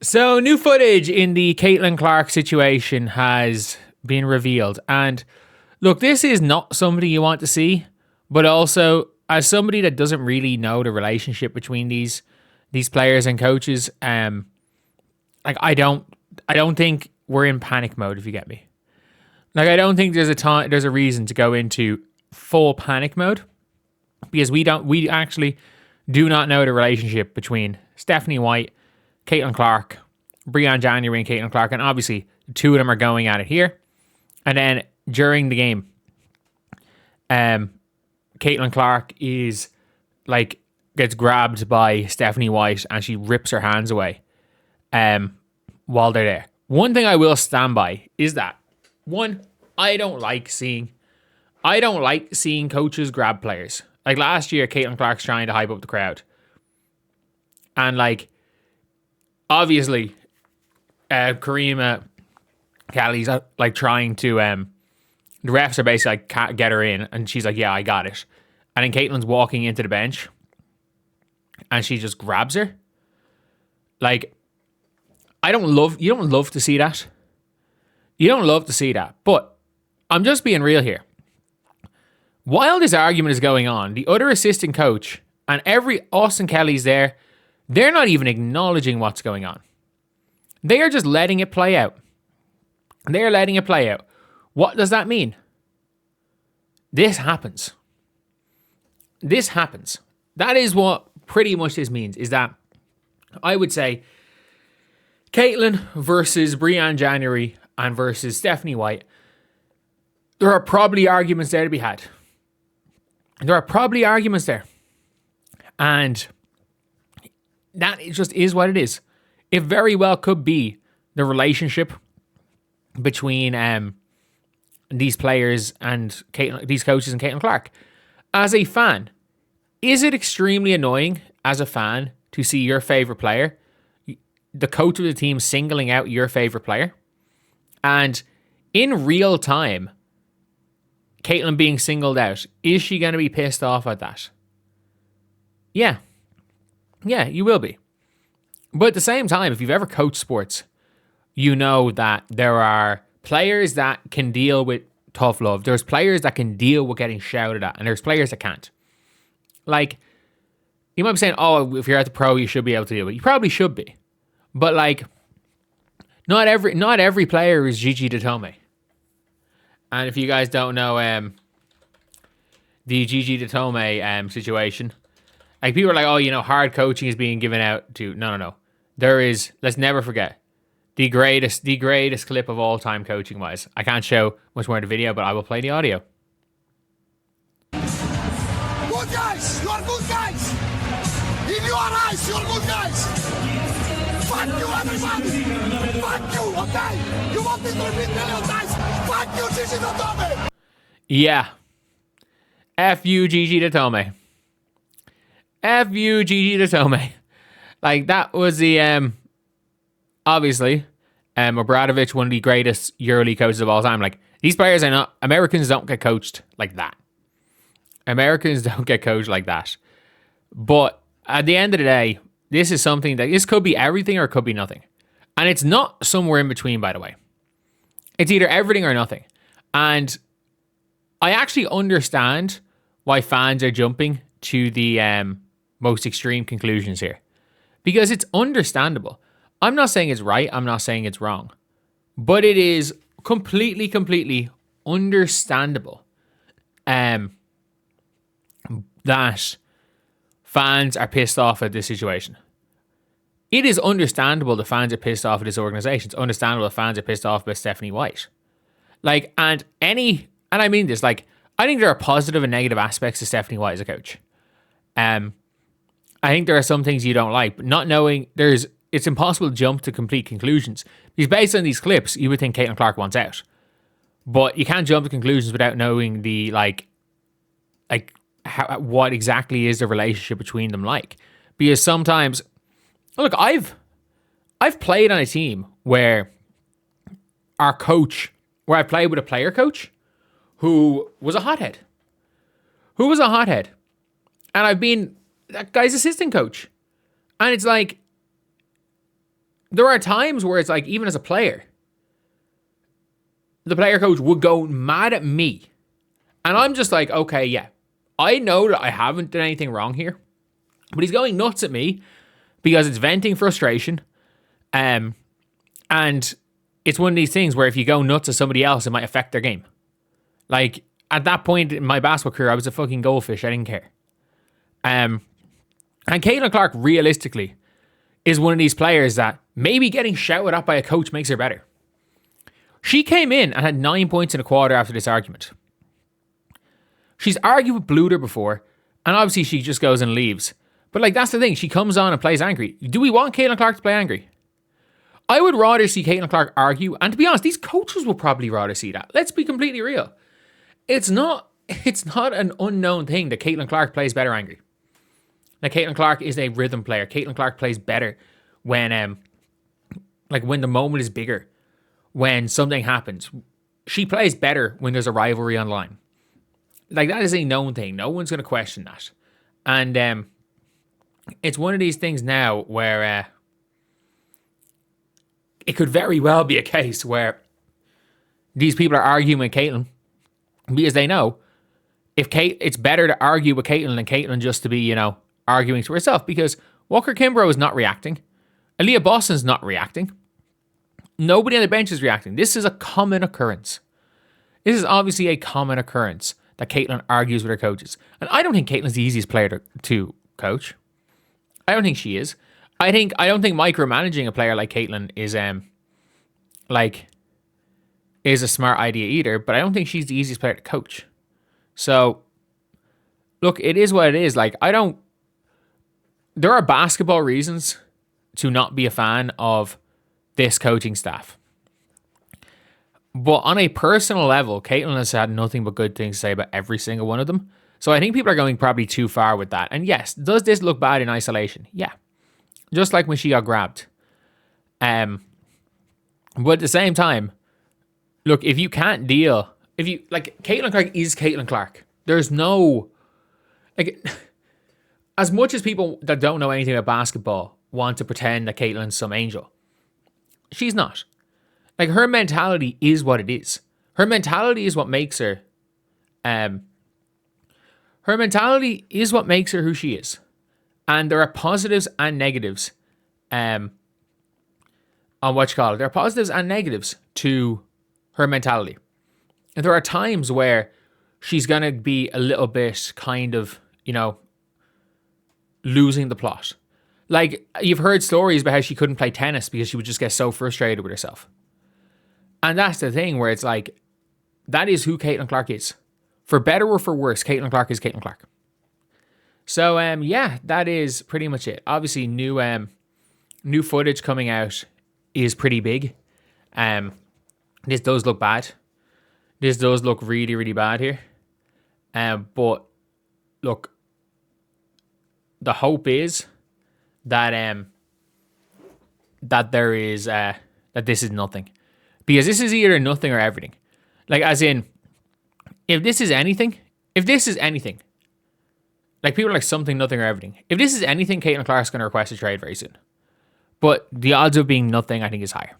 So, new footage in the Caitlin Clark situation has been revealed. And look, this is not somebody you want to see, but also as somebody that doesn't really know the relationship between these players and coaches, like I don't think we're in panic mode, if you get me. Like I don't think there's a reason to go into full panic mode because we actually do not know the relationship between Stephanie White, Caitlin Clark, Breanna January and Caitlin Clark, and obviously the two of them are going at it here. And then during the game, Caitlin Clark gets grabbed by Stephanie White and she rips her hands away while they're there. One thing I will stand by is that I don't like seeing coaches grab players. Like last year, Caitlin Clark's trying to hype up the crowd. And obviously, Karima Kelly's trying to, the refs are basically can't get her in. And she's like, yeah, I got it. And then Caitlin's walking into the bench and she just grabs her. Like, you don't love to see that. You don't love to see that. But I'm just being real here. While this argument is going on, the other assistant coach and every Austin Kelly's there, they're not even acknowledging what's going on. They are just letting it play out. They're letting it play out. What does that mean? This happens. This happens. That is what pretty much this means, is that I would say Caitlin versus Breanna January and versus Stephanie White, there are probably arguments there to be had. There are probably arguments there. And that just is what it is. It very well could be the relationship between these players and these coaches and Caitlin Clark. As a fan, is it extremely annoying as a fan to see your favorite player, the coach of the team, singling out your favorite player? And in real time, Caitlin being singled out, is she going to be pissed off at that? Yeah. Yeah, you will be. But at the same time, if you've ever coached sports, you know that there are players that can deal with tough love. There's players that can deal with getting shouted at, and there's players that can't. Like, you might be saying, oh, if you're at the pro, you should be able to deal with it. You probably should be. But, not every player is Gigi Datome. And if you guys don't know the Gigi Datome situation, people are like, oh, hard coaching is being given out to... No. There is, let's never forget, the greatest clip of all time coaching-wise. I can't show much more of the video, but I will play the audio. Good guys! You're good guys! In your eyes, you're good guys! Fuck you, everybody! Fuck you, okay? You want me to repeat million times? Fuck you, Gigi Datome! Yeah. F you, Gigi Datome. F you, Gigi Datome. That was the, obviously, Obradovic, one of the greatest EuroLeague coaches of all time. These players are not, Americans don't get coached like that. Americans don't get coached like that. But at the end of the day, this is something that, this could be everything or it could be nothing. And it's not somewhere in between, by the way. It's either everything or nothing. And I actually understand why fans are jumping to the most extreme conclusions here. Because it's understandable. I'm not saying it's right. I'm not saying it's wrong. But it is completely understandable that fans are pissed off at this situation. It is understandable that fans are pissed off at this organization. It's understandable that fans are pissed off about Stephanie White. And I mean this, I think there are positive and negative aspects to Stephanie White as a coach. I think there are some things you don't like, but not knowing it's impossible to jump to complete conclusions. Because based on these clips, you would think Caitlin Clark wants out. But you can't jump to conclusions without knowing the, what exactly is the relationship between them like. Because sometimes, look, I've played on a team where I played with a player coach who was a hothead. And I've been that guy's assistant coach. And it's there are times where it's like, even as a player, the player coach would go mad at me. And I'm just like, okay, yeah, I know that I haven't done anything wrong here, but he's going nuts at me because it's venting frustration. And it's one of these things where if you go nuts at somebody else, it might affect their game. Like, at that point in my basketball career, I was a fucking goldfish. I didn't care. And Caitlin Clark, realistically, is one of these players that maybe getting shouted at by a coach makes her better. She came in and had 9 points in a quarter after this argument. She's argued with Bluter before, and obviously she just goes and leaves. But like, that's the thing. She comes on and plays angry. Do we want Caitlin Clark to play angry? I would rather see Caitlin Clark argue, and to be honest, these coaches will probably rather see that. Let's be completely real. It's not an unknown thing that Caitlin Clark plays better angry. Now, Caitlin Clark is a rhythm player. Caitlin Clark plays better when the moment is bigger, when something happens. She plays better when there's a rivalry online. Like, that is a known thing. No one's going to question that. And it's one of these things now where it could very well be a case where these people are arguing with Caitlin because they know it's better to argue with Caitlin than Caitlin just to be, arguing to herself, because Walker Kimbrough is not reacting. Aaliyah Boston's not reacting. Nobody on the bench is reacting. This is a common occurrence. This is obviously a common occurrence that Caitlin argues with her coaches. And I don't think Caitlin's the easiest player to coach. I don't think she is. I don't think micromanaging a player like Caitlin is a smart idea either, but I don't think she's the easiest player to coach. So, look, it is what it is. Like, there are basketball reasons to not be a fan of this coaching staff. But on a personal level, Caitlin has had nothing but good things to say about every single one of them. So I think people are going probably too far with that. And yes, does this look bad in isolation? Yeah. Just like when she got grabbed. But at the same time, look, if you can't deal, Caitlin Clark is Caitlin Clark. There's no, as much as people that don't know anything about basketball want to pretend that Caitlin's some angel, she's not. Like, her mentality is what it is. Her mentality is what makes her, her mentality is what makes her who she is. And there are positives and negatives, on what you call it. There are positives and negatives to her mentality. And there are times where she's going to be a little bit kind of, losing the plot. Like, you've heard stories about how she couldn't play tennis because she would just get so frustrated with herself. And that's the thing where it's like, that is who Caitlin Clark is. For better or for worse, Caitlin Clark is Caitlin Clark. So, yeah, that is pretty much it. Obviously, new footage coming out is pretty big. This does look bad. This does look really, really bad here. But, look, the hope is that that there is that this is nothing. Because this is either nothing or everything. Like, as in, if this is anything, like, people are like something, nothing, or everything. If this is anything, Caitlin Clark's going to request a trade very soon. But the odds of being nothing, I think, is higher.